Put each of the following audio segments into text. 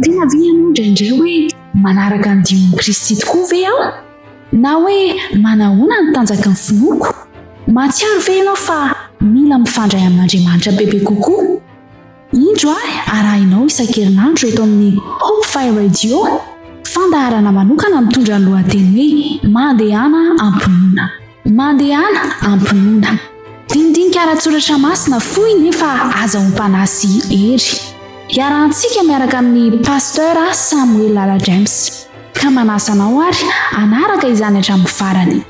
tena ve ianao indraindray hoe manaraka ny dion'ny Kristy tokoa ve aho na hoe manahoana ny tanjaka ny finoako? Matsiaro ve ianao fa mila mifandray amin'Andriamanitra bebe kokoa? Indro arahinao isan-kerinandro eto amin'ny Hope Fire Radio, fandaharana manokana mitondra ny lohateny hoe mandehana ampinoana. Mandehana ampinoana. Dindinika ara-tsoratra masina fohy nefa azahoam-panasy hery. Iarahantsika miaraka amin'ny pasteur Samuel Lala James. Ka manasanao ary anaraka izany hatramin'ny farany.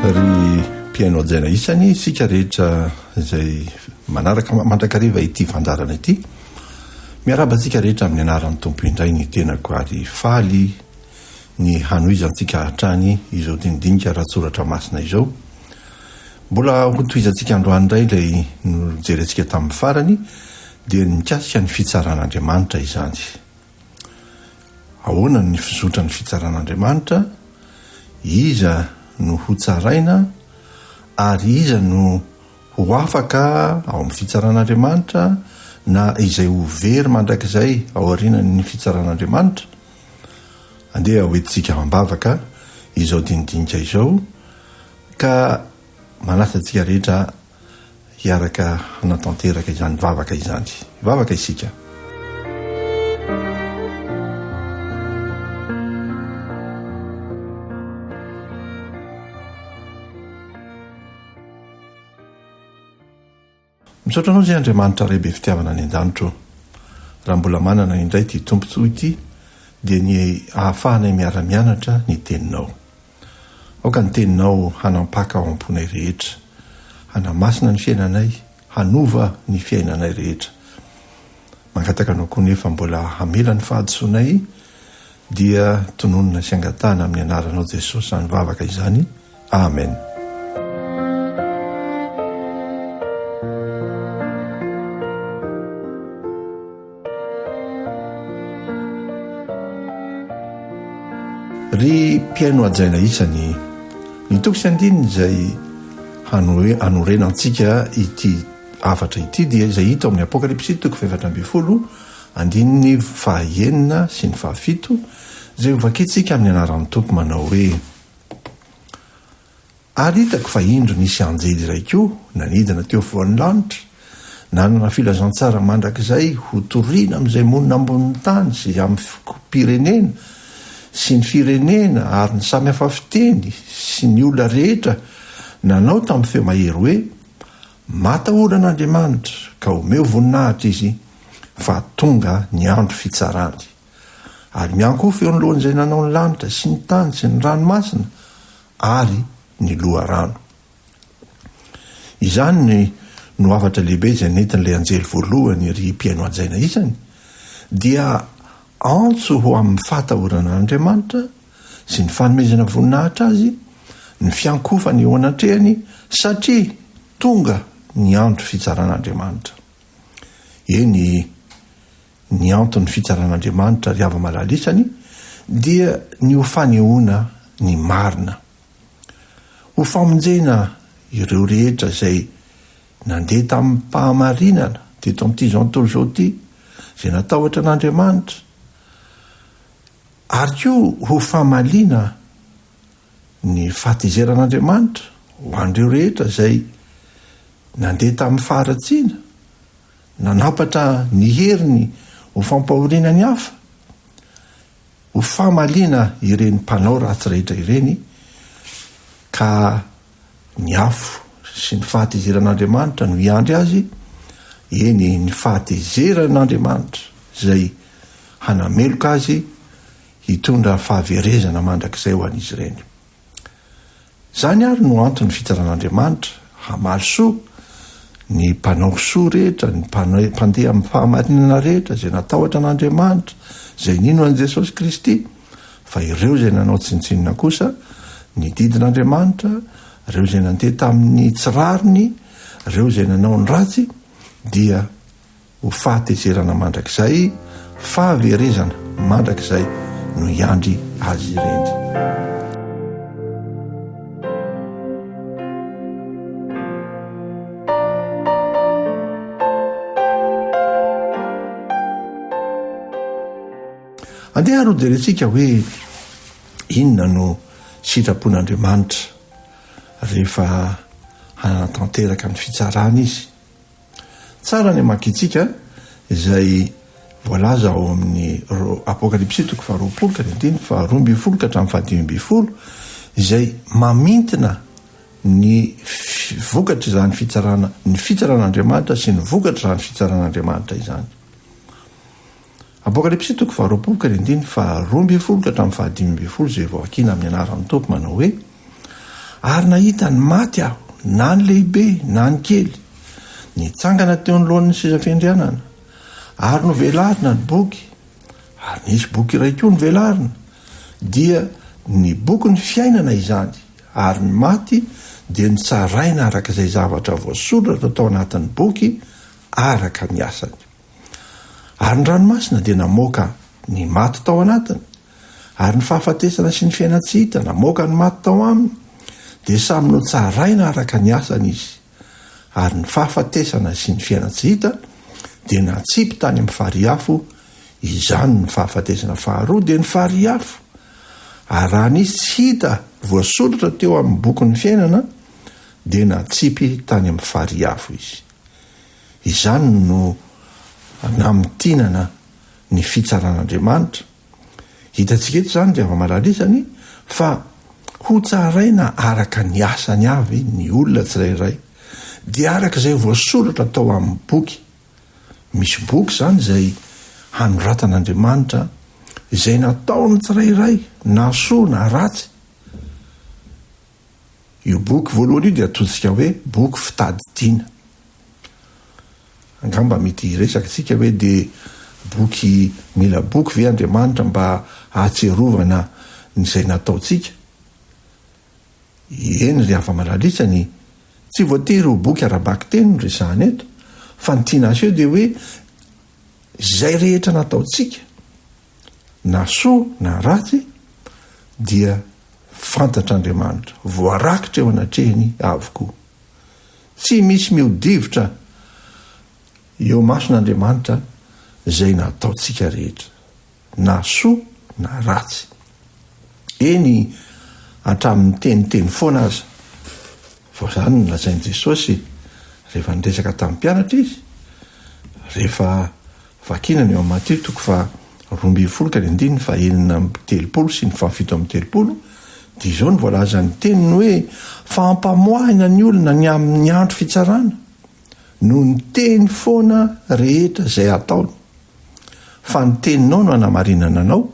Ry mpiaino ajaina isany isika rehetra izay manaraka mandrakariva ity fandarana ity, miaraba antsika rehetra amin'ny anaran'ny tompo indray ny tenako, ary faly ny hanoizantsika hatrany izao dindinika ara-tsoratra masina izao. Mbola hotoizantsika androany indray ilay nojerentsika tamin'ny farany dia mikasika ny fitsaran'Andriamanitra izany. Ahoana ny fizotra ny fitsaran'Andriamanitra? Iza no ho tsaraina ary iza no ho afaka ao amin'ny fitsaran'Andriamanitra, na izay ho very mandrakizay ao aorianany fitsaran'Andriamanitra? Andeha hoentintsika ambavaka izao dindinika izao, ka manasa antsika rehetra hiaraka hanatanteraka izany vavaka izany. Vavaka isika. Misaotra anao zay Andriamanitra Rebe fitiavana any an-danitro. Raha mbola manana indray ty tompontsoa ity dia ny ahafahanay miara-mianatra ny teninao. Aoka ny teninao hanampaka ao am-ponay rehetra, hanamasina ny fiainanay, hanova ny fiainanay rehetra. Mangataka anao koa nefa mbola hamela ny fahadisoanay dia tononona sy angatana amin'ny anaranao Jesosy izany vavaka izany. Amen. Ry mpiaino ajaina isany, ny toko sy andininy izay hanorenantsika ity afatra ity dia izay hita amin'ny Apokalipsy toko 7:20, andininy 9 sy ny 7, izay hovakitsika amin'ny anaran'ny tompo manao hoe: ary hitako fa indro nisy anjely iray koa nanidina teo afovoan'ny lanitra, nanana filazantsara mandrakizay ho toriana amin'izay monina ambonin'ny tany sy amin'ny pirenena sy ny firenena ary ny samy hafa fiteny sy ny olona rehetra, nanao tamin'ny feo mahery hoe: matahoran'Andriamanitra ka omeo voninahitra izy, fa tonga ny andro fitsarany. Ary miankoa feo ny lohan'izay nanao ny lanitra sy ny tany sy ny ranomasina ary ny loharano. Izany no afatra lehibe izay nentin'ilay anjely voalohany ry mpiaino ajaina isany, dia antso ho amin'ny fatahoran'Andriamanitra sy ny fanomezana voninahitra azy, ny fiankofany eo anatrehany, satria tonga ny andro fitsaran'Andriamanitra. Eny, ny antony fitsaran'Andriamanitra ry ava-malalisany dia ny ho fanehoana ny marina, ho famonjena ireo rehetra izay nandeha tamin'ny mpahamarinana teto amin'ity zao tontolo zao ity, izay natahotra an'Andriamanitra, ary koa ho famalina ny fahatezeran'Andriamanitra ho an'ireo rehetra izay nandeha tamin'ny faharatsiana, nanapatra ny heriny ho fampahoriana ny hafa, ho famalina ireny mpanao ratsy rehetra ireny, ka ny afo sy ny fahatezeran'Andriamanitra no hiandry azy. Eny, ny fahatezeran'Andriamanitra izay hanameloka azy hitondra fahaverezana mandrakizay ho an'izy ireny. Zany ary no antony fitsaran'Andriamanitra hamaly soa ny mpanao soa rehetra, ny mpandeha amin'ny fahamarinana rehetra izay natahotra an'Andriamanitra, izay nino an'i Jesosy Kristy, fa ireo izay nanao tsintsinina kosa ny didin'Andriamanitra, ireo izay nandeha tamin'ny tsirariny, ireo izay nanao ny ratsy, dia ho fahatezerana mandrakizay, fahaverezana mandrakizay no hiandry azy ireny. andeha roderentsika hoe inona no sitrapon'andriamanitra rehefa hanatanteraka ny fitsarana izy. Tsara ny makitsika izay voalaza ao amin'ny apokalipsy 20:20 izay mamintina ny vokatra izany fitsarana, ny fitsaran'andriamanitra sy ny vokatra izany fitsaran'andriamanitra izany. Apokalipsy 20:20 izay voakina amin'ny anaran'ny Tompo manao hoe: ary nahita ny maty aho, na ny lehibe na ny kely, nitsangana teo anoloan'ny seza fiandrianana, ary novelarina ny boky, ary nisy boky iray koa novelarina, dia ny boky ny fiainana izany, ary ny maty dia nitsaraina araka izay zavatra voasoratra tao anatin'ny boky araka ny asany. Ary ny ranomasina dia namoaka ny maty tao anatiny, ary ny fahafatesana sy ny fiaina tsy hita namoaka ny maty tao aminy, dia samy notsaraina araka ny asany izy. Ary ny fahafatesana sy ny fiaina tsy hita dia natsipy tany amin'ny fariafo, izany ny fahafatesana faharoa dia ny fariafo. Ary raha nisy tsy hita voasoratra teo amin'ny boky ny fiainana dia natsipy tany amin'ny fariafo izy. Izany no namitinana ny fitsaran'Andriamanitra. Hitantsika eto izany dia avamalalisany fa ho tsaraina araka ny asany avy ny olona tsirairay, dia araka izay voasoratra tao amin'ny boky. Misy boky izany izay hanoratan'Andriamanitra izay nataony tsirairay, na soa na ratsy. Io boky voalohany io dia atotsika hoe boky fitadidiana. Angamba mety resaka tsika hoe dia boky, mila boky ve Andriamanitra mba ahatserovana n'izay nataontsika? Eny ry afa-malalisany, tsy voatery ho boky ara-baky teny no resahana eto, fa ny tiana azy eo dia hoe izay rehetra nataontsika, na soa na ratsy, dia fantatr'Andriamanitra, voarakitra eo anatrehiny avokoa. Tsy misy miodivotra eo mason'Andriamanitra izay nataontsika rehetra, na soa na ratsy. Eny hatramin'ny teniteny foana aza. Vao izany nolazain'i Jesosy rehefa niresaka tamin'ny mpianatra izy, rehefa vakinana eo amin'ny Matteo 12:7-7 sy ny 7:7, dia izao ny voalaza ny teniny hoe: fampamoahina ny olona ny amin'ny andro fitsarana no ny teny foana rehetra izay ataony. Fa ny teninao no hanamarinana anao,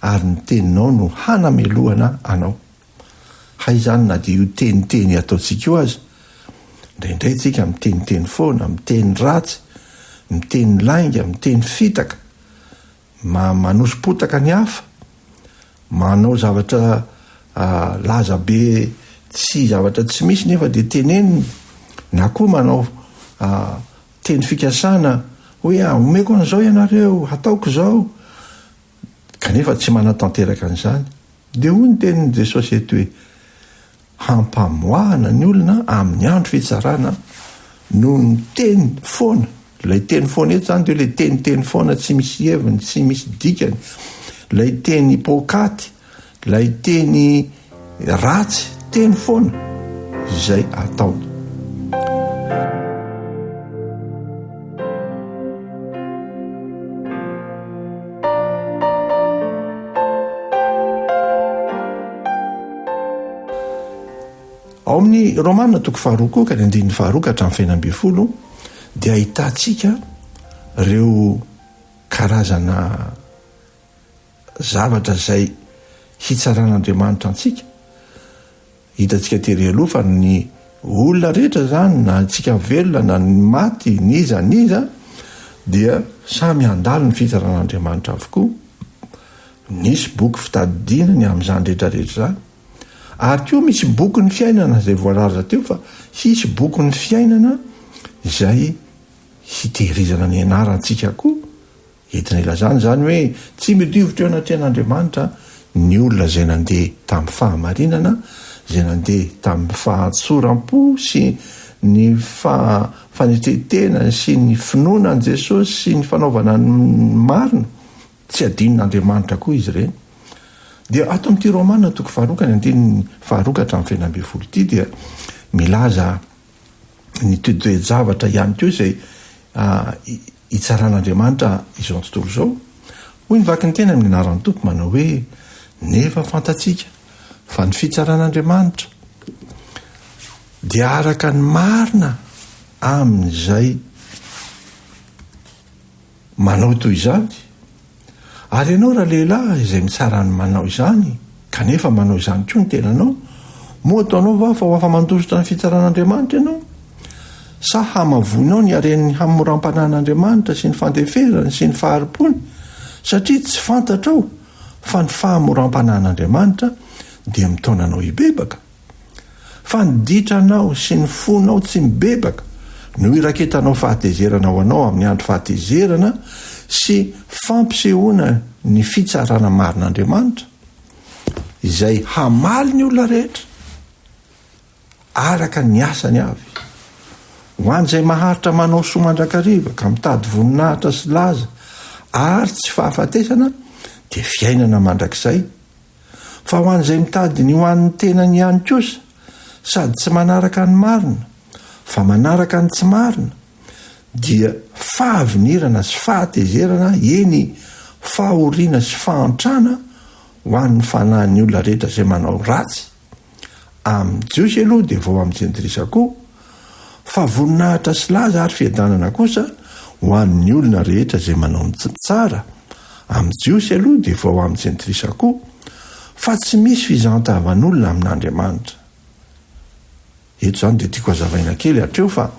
ary ny teninao no hanamelohana anao. Hay izany na dia io teniteny ataontsika io aza, indraindray tsika miteniteny foana, miteny ratsy, miteny lainga, miteny fitaka, manosom-potaka ny hafa, manao zavatra laza be, tsy zavatra tsy misy nefa dia teneniny, na koa manao teny fikasana hoe omeko an'izao ianareo, ataoko izao, kanefa tsy manatanteraka an'izany. Dia hoy ny tenin'i Jesosy eto hoe: hampamoahana ny olona amin'ny andro fitsarana no ny teny foana. Ilay teny foana eto izany dia ilay teniteny foana tsy misy heviny, tsy misy dikany, ilay teny pokaty, ilay teny ratsy, teny foana izay ataony. Ao amin'ny Romanina 2:2-5 dia ahitantsika ireo karazana zavatra izay hitsaran'Andriamanitra antsika. Hitantsika tery aloha fa ny olona rehetra zany, na tsika velona na ny maty, niza dia samy handalo ny fitsaran'Andriamanitra avokoa. Nisy boky fitadidiana ny amin'izany rehetrarehetra zany. Ary koa misy boky ny fiainana izay voalaza teo, fa hisy boky ny fiainana izay hitehirizana ny anarantsika koa. Entina ilazany zany hoe tsy midivotra eo anatrehan'Andriamanitra ny olona izay nandeha tamin'ny fahamarinana, izay nandeha tamin'ny fahatsoram-po sy ny fanetetena sy ny finoana an' Jesosy sy ny fanaovana ny marina, tsy adinon'andriamanitra koa izy ireny. Dia ato amin'ity romana toko faharokany andininy faharokatra amin'ny fenambe folo ity dia milaza ny toetoejavatra ihany koa izay hitsaran'andriamanitra izao tontolo izao. Hoy ny vaky ny tena amin'ny anaran'ny tompo manao hoe nefa fantatsika fa ny fitsaran'andriamanitra dia araka ny marina amin'izay manao toy izany. Ary ianao raha lehilahy izay mitsara ny manao izany kanefa manao izany koa ny tenanao, moa ataonao va fa ho afa mandositra ny fitsaran'andriamanitra ianao? Sa hamavonao ny aren'ny hamoram-panan'andriamanitra sy ny fandeferany sy ny faharipony, satria tsy fantatrao fa ny fahamoram-panan'andriamanitra dia mitaonanao hibebaka. Fa ny ditranao sy ny fonao tsy mibebaka no iraketanao fahatezerana ho anao amin'ny andro fahatezerana sy fampisehoana ny fitsarana marin'Andriamanitra izay hamaly ny olona rehetra araka ny asany avy. Ho an'izay maharitra manao soa mandrakariva ka mitady voninahitra sy laza ary tsy fahafatesana dia fiainana mandrakizay. Fa ho an'izay mitady ny ho an'ny tenany ihany kosa sady tsy manaraka ny marina fa manaraka ny tsy marina dia fahavinirana sy fahatezerana, eny fahoriana sy fahantrana ho an'ny fanahin'ny olona rehetra izay manao ratsy. Amin'ny Jiosy aloha dia vao amin'ny jentilisa koa, fa voninahitra sy laza ary fiadanana kosa ho an'ny olona rehetra izay manao ny tsara. Amin'ny Jiosy aloha dia vao amin'ny jentilisa koa, fa tsy misy fizantavan'olona amin'Andriamanitra. Eto izany dia tiako hazavaina kely hatreo fa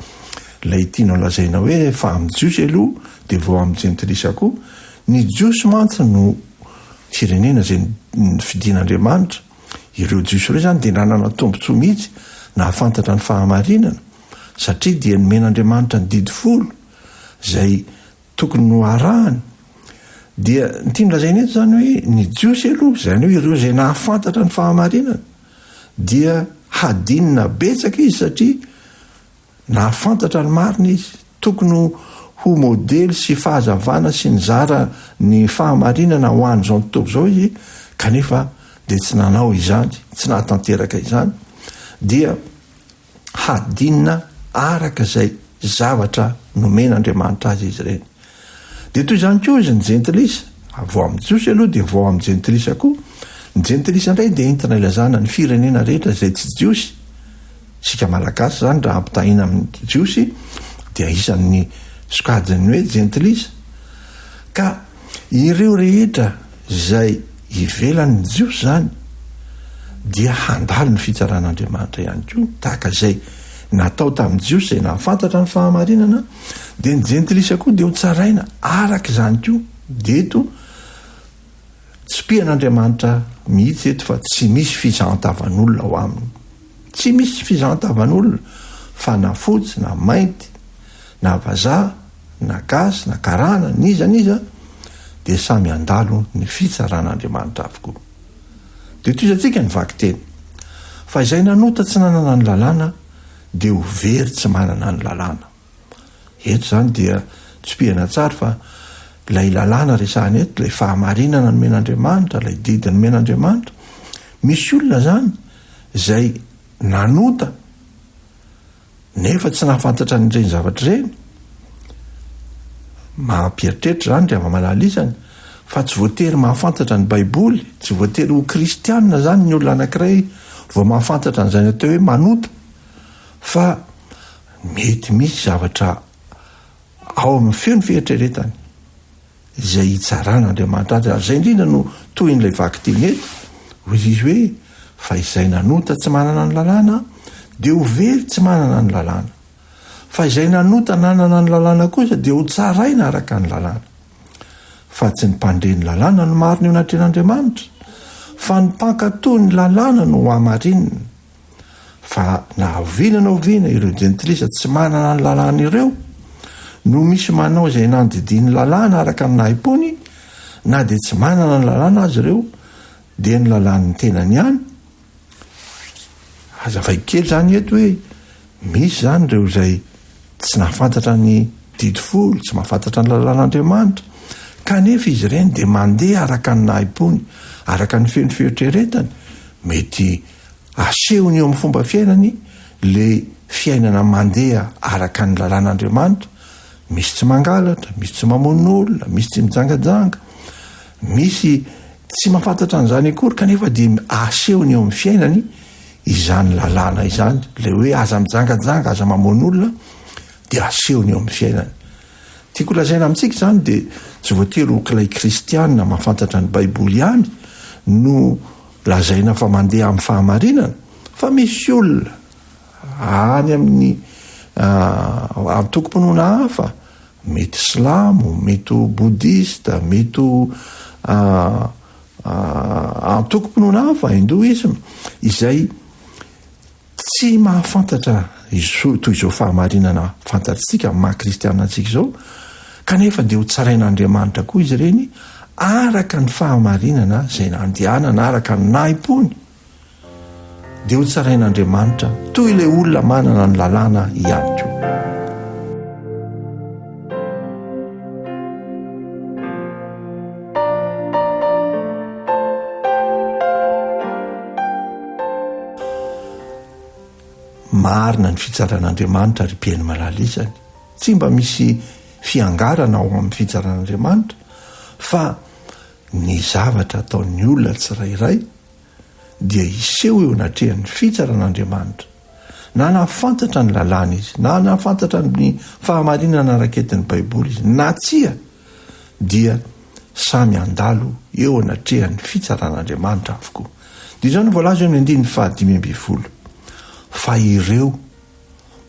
ilay tianao lazaina hoe fa amin'ny Jiosy aloha dia vao amin'ny jentilisa koa, ny Jiosy mantsy no firenena izay ny fidian'Andriamanitra. Ireo Jiosy ireo izany dia nanana tombontsoa mihitsy na hafantatra ny fahamarinana, satria dia nomen'Andriamanitra ny didy folo izay tokony no arahany. Dia ny tiany lazaina eto izany hoe ny Jiosy aloha, izany hoe ireo izay nahafantatra ny fahamarinana, dia hadinina betsaka izy satria nahafantatra ny marina izy. Tokony ho modely sy fahazavana sy nizara ny fahamarinana ho an'izao tontolo izao izy, kanefa dia tsy nanao izany, tsy nahatanteraka izany. Dia hadinina araka izay zavatra nomen'Andriamanitra azy izy ireny. Dia toy izany koa izy ny jentilisa, vao amin'ny Jiosy aloha dia vao amin'ny jentilisa koa. Ny jentilisa indray dia entina ilazana ny firenena rehetra izay tsy Jiosy. Sika malagasy izany raha ampitahina amin'ny Jiosy dia isan'ny sokajiny hoe jentilisa. Ka ireo rehetra izay ivelan'ny Jiosy izany dia handalo ny fitsaran'Andriamanitra ihany koa, tahaka izay natao tamin'ny Jiosy izay nahafantatra ny fahamarinana, dia ny jentilisa koa dia ho tsaraina araka izany koa. Dia eto tsy pian'Andriamanitra mihitsy eto fa tsy misy fizantavan'olona ho aminy. Tsy misy fizantavan'olona fa na fotsy na mainty na vazaha na gasy na karana niza dia samy andalo ny fitsaran'Andriamanitra avokoa. Dia toy izantsika ny vaky teny, fa izay nanota tsy nanana ny lalàna dia ho very tsy manana ny lalàna. Eto izany dia tsy piana tsara fa ilay lalàna resahana eto, ilay fahamarinana nomen'Andriamanitra, ilay didy nomen'Andriamanitra. Misy olona izany izay nanota nefa tsy nahafantatra n'ireny zavatra ireny. Mampieritreritra izany rehefa mahalala izany, fa tsy voatery mahafantatra ny Baiboly, tsy voatery ho kristianina izany ny olona anankiray vao mahafantatra n'izany atao hoe manota, fa mety misy zavatra ao amin'ny feo ny fieritreretany izay hitsaran'Andriamanitra azy. Izay indrindra no toy n'ilay vaky teny eto, hoy izy hoe fa izay nanota tsy manana ny lalàna dia ho very tsy manana ny lalàna, fa izay nanota nanana ny lalàna kosa dia ho tsaraina araka ny lalàna. Fa tsy ny mpandre ny lalàna no marina eo anatren'Andriamanitra, fa ny mpankatoa ny lalàna no hamarinina. Fa na oviana na oviana ireo jentilisa tsy manana ny lalàna ireo no misy manao izay nandidiny lalàna araka ny nahi-pony, na dia tsy manana ny lalàna azy ireo dia ny lalàn'ny tenany ihany. Azavaiko kely izany eto hoe misy izany ireo izay tsy nahafantatra ny didy folo, tsy mahafantatra ny lalàn'Andriamanitra, kanefa izy ireny dia mandeha araka ny nahi-pony, araka ny feno fieritreretany, mety asehony eo amin'ny fomba fiainany le fiainana mandeha araka ny lalàn'Andriamanitra. Misy tsy mangalatra, misy tsy mamon'olona, misy tsy mijangajanga, misy tsy mahafantatra an'izany akory kanefa dia asehony eo amin'ny fiainany izany lalàna izany, le hoe aza mijangajanga, aza mamon'olona dia asehony eo amin'ny fiainany. Tiako lazaina amintsika izany dia tsy voatery ho kilay kristianina mahafantatra ny baiboly ihany no lazaina fa mandeha amin'ny fahamarinana, fa misy olona any amin'ny antokom-pinoana hafa, mety silamo, mety ho boudista, mety ho antokom-pinoana hafa, hindoisme, izay tsy mahafantatra toy izao fahamarinana fantatritsika maha-kristianina antsika izao, kanefa dia ho tsarain'Andriamanitra koa izy ireny araka ny fahamarinana izay nandehanana, araka ny nahi-pony dia ho tsarain'Andriamanitra toy ilay olona manana ny lalàna ihany koa. Marina ny fitsaran'Andriamanitra ary piainy malala izany. Tsy mba misy fiangarana ao amin'ny fitsaran'Andriamanitra, fa ny zavatra ataon'ny olona tsirairay dia iseho eo anatrehan'ny fitsaran'Andriamanitra. Na nahafantatra ny lalàna izy, na nahafantatra ny fahamarinana raketin'ny baiboly izy, na tsia dia samy andalo eo anatrehan'ny fitsaran'Andriamanitra avokoa. Dia izao no voalaza eo amin'ny 5:5. Fa ireo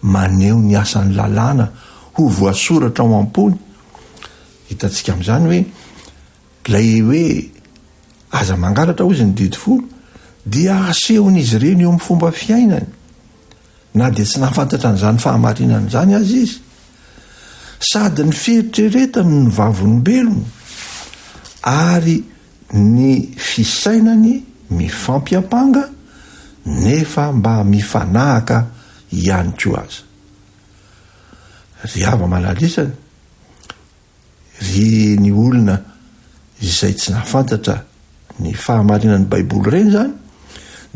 maneho ny asan'ny lalàna ho voasoratra ao am-pony. Hitantsika amin'izany hoe lay hoe aza mangalatra hozy ny 10 dia asehon'izy ireny eo amin'ny fomba fiainany, na dia tsy nahafantatra an'izany fahamarinana izany azy izy, sady ny fieritreretany ny vavolombelony ary ny fisainany mifampiampanga nefa mba mifanahaka ihany koa aza. Ry hava malalisany, ry ny olona izay tsy nahafantatra ny fahamarinan'ny baiboly ireny zany,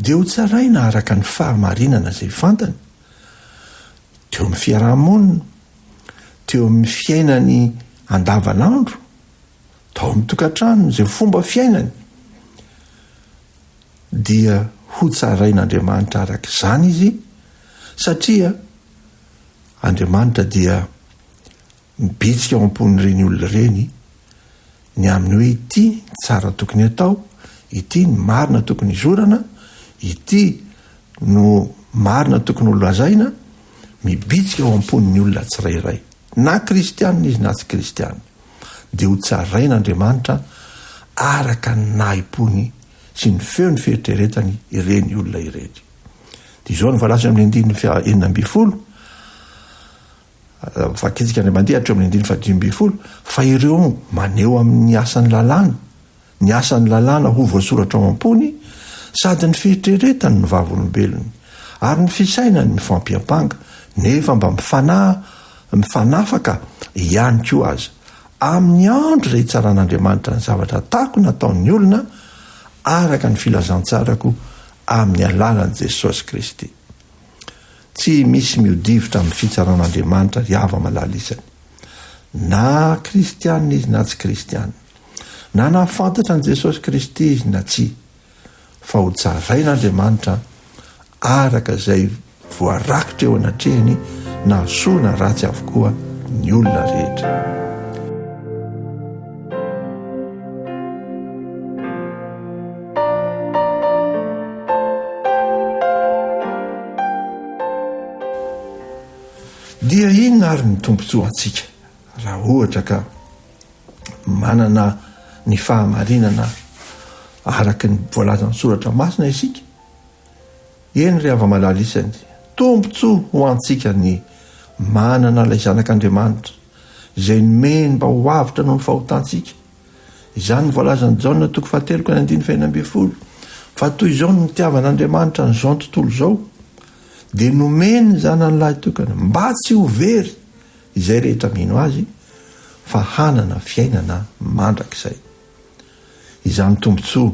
dia ho tsaraina araka ny fahamarinana izay fantany teo amin'ny fiarahamonina, teo amin'ny fiainany andavanandro, tao amin'ny tokantrano, izay fomba fiainany, dia ho tsarain'Andriamanitra araka izany izy, satria Andriamanitra dia mibitsika ao am-pon'ireny olona ireny ny amin'ny hoe ity tsara tokony atao, ity ny marina tokony izorana, ity no marina tokony holazaina, mibitsika ao am-pon'ny olona tsirairay, na kristianina izy na tsy kristianina, dia ho tsarain'Andriamanitra araka ny nahi-pony sy ny feo ny fieritreretany ireny olona ireny. Dia izao no voalaza amin'ny 9:12, fakitsika ny mandeha hatro amin'ny 9:12, fa ireo maneho amin'ny asan'ny lalàna, ny asan'ny lalàna ho voasoratra ao am-pony, sady ny fieritreretany ny vavolombelony ary ny fisainany mifampiampanga, nefa mba mifanafaka ihany koa aza amin'ny andro izay tsaran'Andriamanitra ny zavatra tahako nataon'ny olona araka ny filazantsarako amin'ny alalan'i Jesosy Kristy. Tsy misy miodivotra amin'ny fitsaran'Andriamanitra ry hava malala isany, na kristianina izy na tsy kristianina, na nahafantatra an' Jesosy Kristy izy na tsy, fa ho tsarain'Andriamanitra araka izay voarakitra eo anatrehany na soa na ratsy avokoa ny olona rehetra. Dia inona ary ny tombontsoa antsika raha ohatra ka manana ny fahamarinana araka ny voalazan'ny soratra masina isika? Eny ry hava malala isany, tombontsoa ho antsika ny manana ilay zanak'Andriamanitra izay nomeny mba ho avitra noho ny fahotantsika. Izany ny voalazan'ny Jaona 4:9, fa toy izao no nitiavan'Andriamanitra n'izao tontolo izao, dia nomeny ny zanany lahy tokana mba tsy ho very izay rehetra mino azy, fa hanana fiainana mandrakizay. Izany tombontsoa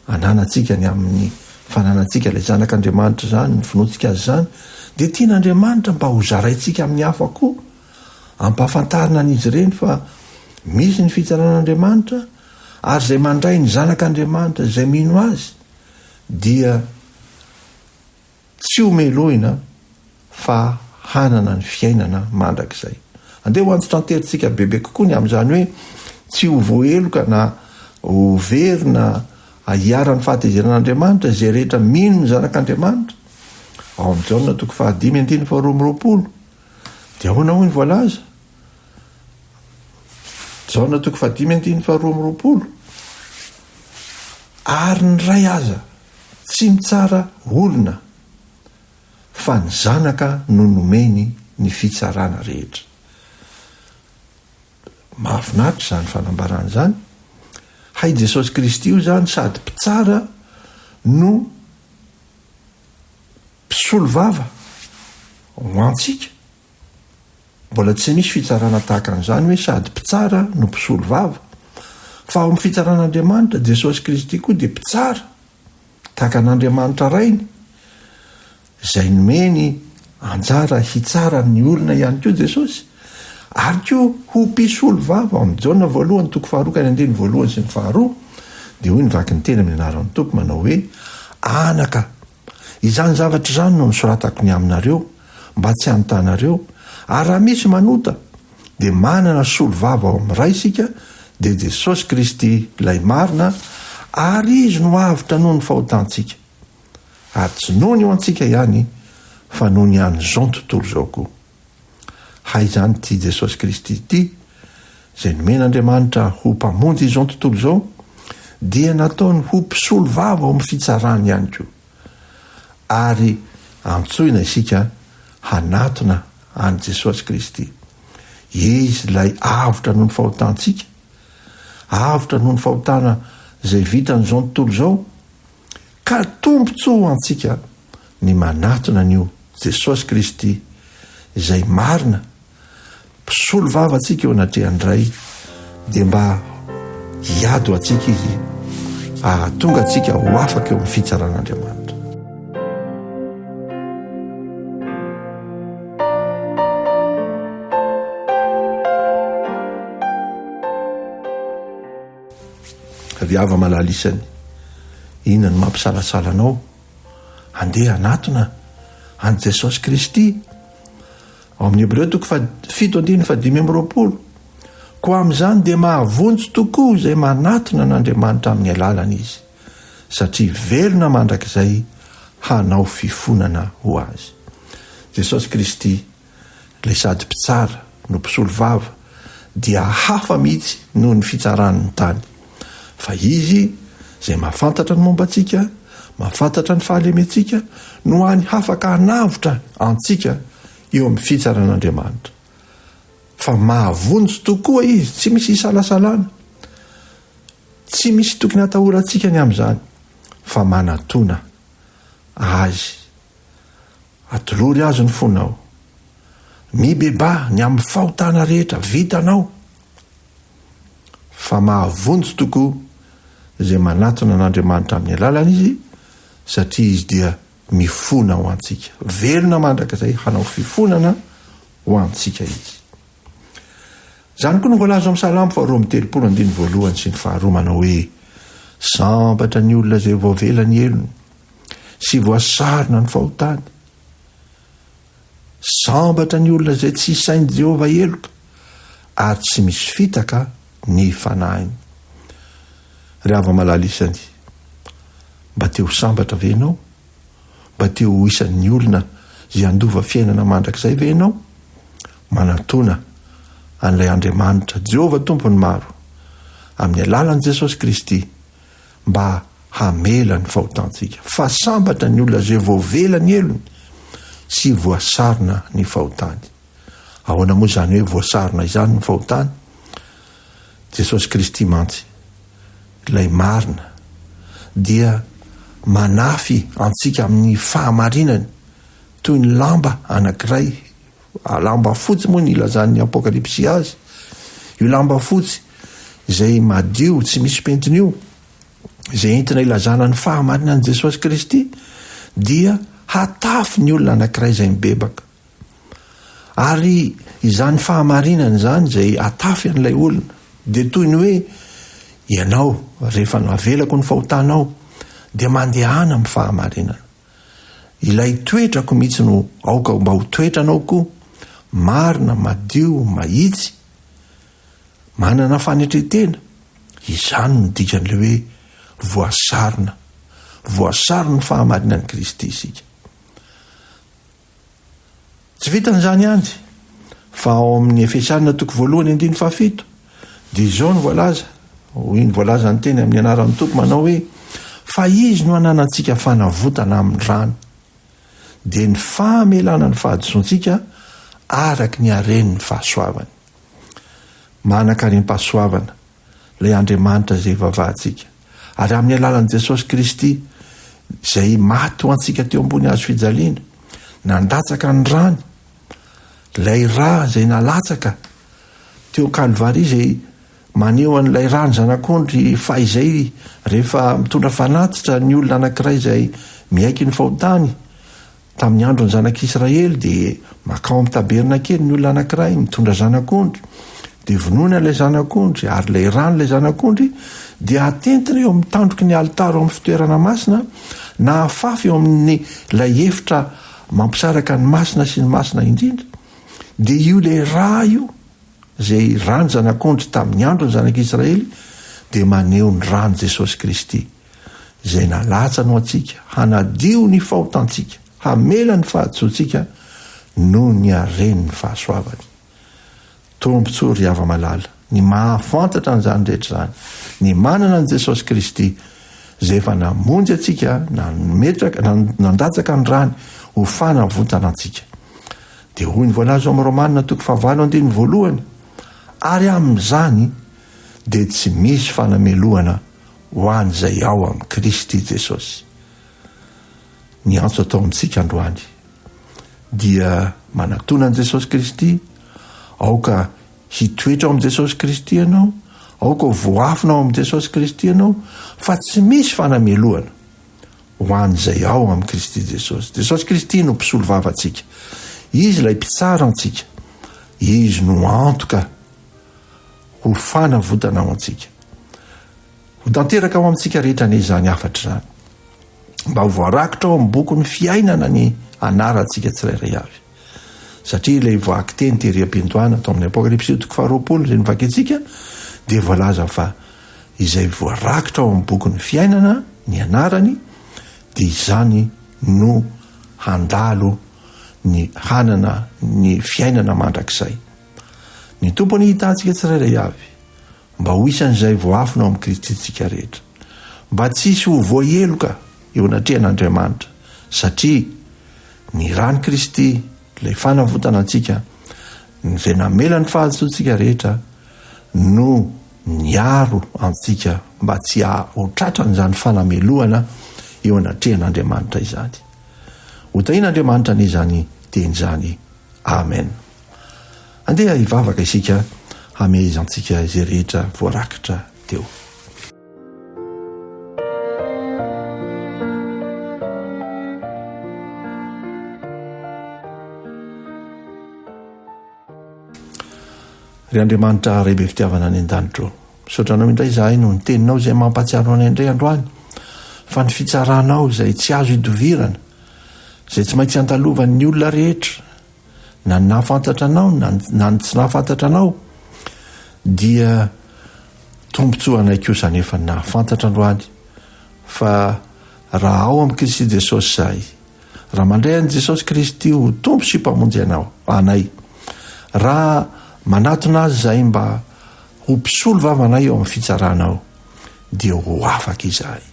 ananantsika ny amin'ny fananantsika ilay zanak'Andriamanitra zany, ny finoantsika azy zany, dia tian'Andriamanitra mba ho zaraintsika amin'ny hafa koa, ampahafantarina an'izy ireny fa misy ny fitsaran'Andriamanitra, ary izay mandray ny zanak'Andriamanitra izay mino azy dia tsy homeloina fa hanana ny fiainana mandrakizay. Andeha ho antso tanteritsika bebe kokoa ny amin'izany hoe tsy ho voaheloka na ho verina hiara-ny fahatezeran'Andriamanitra izay rehetra mino ny zanak'Andriamanitra. Ao amin'ny Jaona 5:22 dia ahoana hoy ny voalaza? Jaona 5:22 ary ny ray aza tsy mitsara olona fa ny zanaka no nomeny ny fitsarana rehetra. Mahafinaritra zany fanambarana zany. Hay Jesosy Kristy io zany sady mpitsara no mpisolo vava ho antsika. Mbola tsy misy fitsarana tahaka an'izany hoe sady mpitsara no mpisolo vava, fa ao amin'ny fitsaran'Andriamanitra Jesosy Kristy koa dia mpitsara tahaka an'Andriamanitra rainy, izay nomeny anjara hitsara ny olona ihany koa Jesosy, ary koa ho mpisolo vava. Ao amin'ny Jaona 1:2 sy 2 dia hoy nivaky ny teny amin'ny anaran'ny Tompo manao hoe anaka, izany zavatra izany no nisoratako ny aminareo mba tsy hanotanareo, ary raha misy manota dia manana solo vava ao amin'ny ray isika, dia Jesosy Kristy ilay marina, ary izy no avitra noho ny fahotantsika, ary tsy noho ny eo antsika ihany fa noho ny an'izao tontolo izao koa. Hay zany ty Jesosy Kristy ity izay nomen'Andriamanitra ho mpamonjy izao tontolo izao dia nataony ho mpisolo vava ao amin'ny fitsarany ihany koa, ary antsoina isika hanatona an' Jesosy Kristy. Izy ilay avotra noho ny fahotantsika, avotra noho ny fahotana izay vitan'izao tontolo izao, ka tombontsoa antsika ny manatona an'io Jesosy Kristy izay marina, mpisolo vava antsika eo anatrehany ray, dia mba hiady ho antsika izy, tonga antsika ho afaka eo amin'ny fitsaran'Andriamanitra. Riava malalisany, inona no mampisalasala anao? Andeha anatona an' Jesosy Kristy. Ao amin'ny Hebreo 7:5 koa amin'izany dia mahavonjy tokoa izay manatona n'Andriamanitra amin'ny alalany izy, satria velona mandrakizay hanao fifonana ho azy. Jesosy Kristy ilay sady mpitsara no mpisolo vava dia hafa mihitsy noho ny fitsarany ny tany, fa izy izay mahafantatra ny momba antsika, mahafantatra ny fahalementsika, no hany hafaka hanavotra antsika eo amin'ny fitsaran'Andriamanitra. Fa mahavonjy tokoa izy, tsy misy isalasalana, tsy misy tokony hatahorantsika ny amin'izany, fa manatona azy, atolory azy ny fonao, mibeba ny amin'ny fahotana rehetra vitanao, fa mahavonjy tokoa izay manatona n'Andriamanitra amin'ny alalany izy, satria izy dia mifona ho antsika, velona mandrakizay hanao fifonana ho antsika izy. Zany koa no voalaza amin'ny Salamo 2:3 sy 2 manao hoe sambatra ny olona izay voavela ny elony sy voasarona ny fahotany, sambatra ny olona izay tsy isain'i Jehova eloka ary tsy misy fitaka ny fanahiny. Riava malalisany, mba te ho sambatra ve ianao? Mba te ho isan'ny olona izay andova fiainana mandrakizay ve ianao? Manatona an'ilay Andriamanitra Jehova tompony maro amin'ny alalan'i Jesosy Kristy mba hamela ny fahotantsika, fa sambatra ny olona izay voavela ny elony sy voasarona ny fahotany. Ahoana moa zany hoe voasarona izany ny fahotany? Jesosy Kristy mantsy ilay marina dia manafy antsika amin'ny fahamarinany toy ny lamba anankiray, lamba fotsy moa ny ilazan'ny Apokalipsy azy, io lamba fotsy izay madio tsy misy pentiny io izay entina ilazana ny fahamarina an' Jesosy Kristy dia hatafy ny olona anankiray izay mibebaka. Ary izany fahamarinana zany izay hatafy an'ilay olona dia toy ny hoe ianao rehefa navelako ny fahotanao dia mandehana amin'ny fahamarinana. Ilay toetrako mihitsy no aoka mba ho toetranao koa marina, madio, mahitsy, manana fanetretena. Izany no dikan'ilay hoe voasarona ny fahamarinan'i Kristy isika. Tsy vitan'izany ihany fa ao amin'ny Efesanina 1:7 dia izao no voalaza, iny voalaza ny teny amin'ny anaran'ny Tompo manao hoe fa izy no ananantsika fanavotana amin'ny rano dia ny fahamelana ny fahadisoantsika araky ny haren'ny fahasoavany. Manan-karem-pahasoavana ilay Andriamanitra izay vavahantsika, ary amin'ny alalan'i Jesosy Kristy izay maty ho antsika teo ambony hazo fijaliana, nandatsaka ny rany, ilay rà izay nalatsaka teo Kalvaria izay maneho an'ilay rany zanak'ondry fahizay rehefa mitondra fanatitra ny olona anankiray izay miaiky ny fahotany tamin'ny andron'ny zanak'Israely, dia makao amin'ny taberna kely ny olona anankiray mitondra zanak'ondry, dia vonoina ilay zanak'ondry ary ilay ran'ilay zanak'ondry dia atentiny eo amin'ny tandroky ny alitara ao amin'ny fitoerana masina na afafy eo amin'ny ilay efitra mampisaraka ny masina sy ny masina indrindra. Dia io ilay rà io izay rany zanak'ondry tamin'ny andron'ny zanak'Israely dia maneho ny rany Jesosy Kristy izay nalatsa no antsika hanadio ny fahotantsika, hamela ny fahadisoantsika no ny haren'ny fahasoavany. Tombontsoa ry hava-malala, ny mahafantatra an'izany rehetra zany, ny manana an' Jesosy Kristy izay efa namonjy atsika, nandatsaka ny rany ho fanavotana antsika. Dia hoy ny voalaza ao amin'ny Romanina 5:1 ary amin'izany dia tsy misy fanameloana ho an'izay ao amin'ny Kristy Jesosy. Ny antso atao amintsika androany dia manatona an' Jesosy Kristy, aoka hitoetra ao amin'i Jesosy Kristy ianao, aoka ho voafina ao amin'i Jesosy Kristy ianao, fa tsy misy fanameloana ho an'izay ao amin'ny Kristy Jesosy. Jesosy Kristy no mpisolo vavantsika, izy ilay mpitsara antsika, izy no antoka ho fanavotana ao antsika. Ho tanteraka ao amintsika rehetra ny izany afatra izany, mba ho voarakitra ao amin'ny boky ny fiainana ny anarantsika tsirairay avy. Satria ilay voaky teny tery am-piandohana atao amin'ny Apokalipsy 2:20 izay nivaky antsika dia voalaza fa izay voarakitra ao amin'ny boky ny fiainana ny anarany dia izany no handalo ny hanana ny fiainana mandrakizay. Ny tompony hitantsika tsirairay avy mba ho isan'izay voafina ao amin'ny Kristy tsika rehetra, mba tsisy ho voaheloka eo anatrehan'Andriamanitra, satria ny rany Kristy ilay fanavotana antsika izay namela ny fahadisoantsika rehetra no niaro antsika mba tsy hahotratra n'izany fanameloana eo anatrehan'Andriamanitra izany. Ho tahian'Andriamanitra n'izany teny izany. Amen. Andeha hivavaka isika hamezantsika izay rehetra voarakitra teo. Ry Andriamanitra ray be fitiavana any an-danitro, misaotranao indray izahay no ny teninao izay mampatsiaro anay indray androany, fa ny fitsaranao izay tsy azo hidovirana, izay tsy maintsy antalovan'ny olona rehetra, na ny nahafantatra anao na ny tsy nahafantatra anao, dia tombontsoa anay kosa nefa nahafantatra androany fa raha ao amin'ny Kristy Jesosy izahay, raha mandray an'i Jesosy Kristy ho tompo sy mpamonjy anao anay, raha manatona azy izahay mba ho mpisolo vavanay eo amin'ny fitsaranao, dia ho afaka izahay.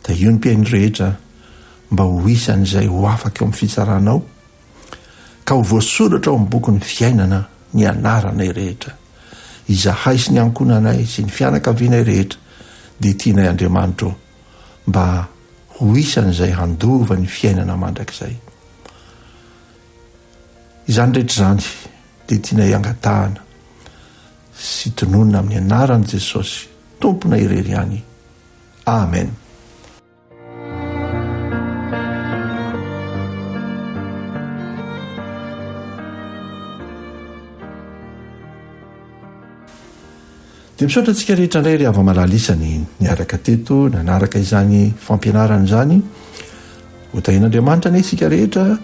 Da io ny mpiaino rehetra mba ho isan'izay ho afaka eo amin'ny fitsaranao, ka ho voasoratra ao amin'ny boky ny fiainana ny anaranay rehetra, izahay sy ny ankonanay sy ny fianakavianay rehetra, dia tianay Andriamanitra mba ho isan'izay handova ny fiainana mandrakizay. Izany rehetra izany dia tianay angatahana sy tononona amin'ny anaran'i Jesosy tompona irery ihany. Amen. dia misaotra antsika rehetra indray ry hava-malalisany niaraka teto nanaraka izany fampianarana izany hotahin'Andriamanitra anie isika rehetra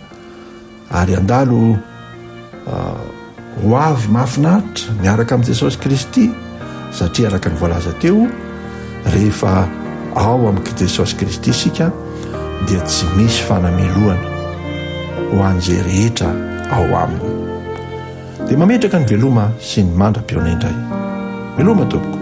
ary andalo ho avy mahafinaritra miaraka amin'i Jesosy Kristy satria araka ny voalaza teo rehefa ao amin'i Jesosy Kristy isika dia tsy misy fanameloana ho an'izay rehetra ao aminy. dia mametraka ny veloma sy ny mandra-piona indray. Veloma tompoko.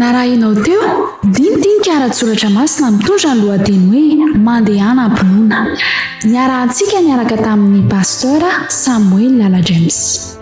Narahinao teo dinidinika ara-tsoratra masina mitondra ny lohateny hoe mandehana ampinoana. Niarahantsika niaraka tamin'ny pasteur Samuel Lala James.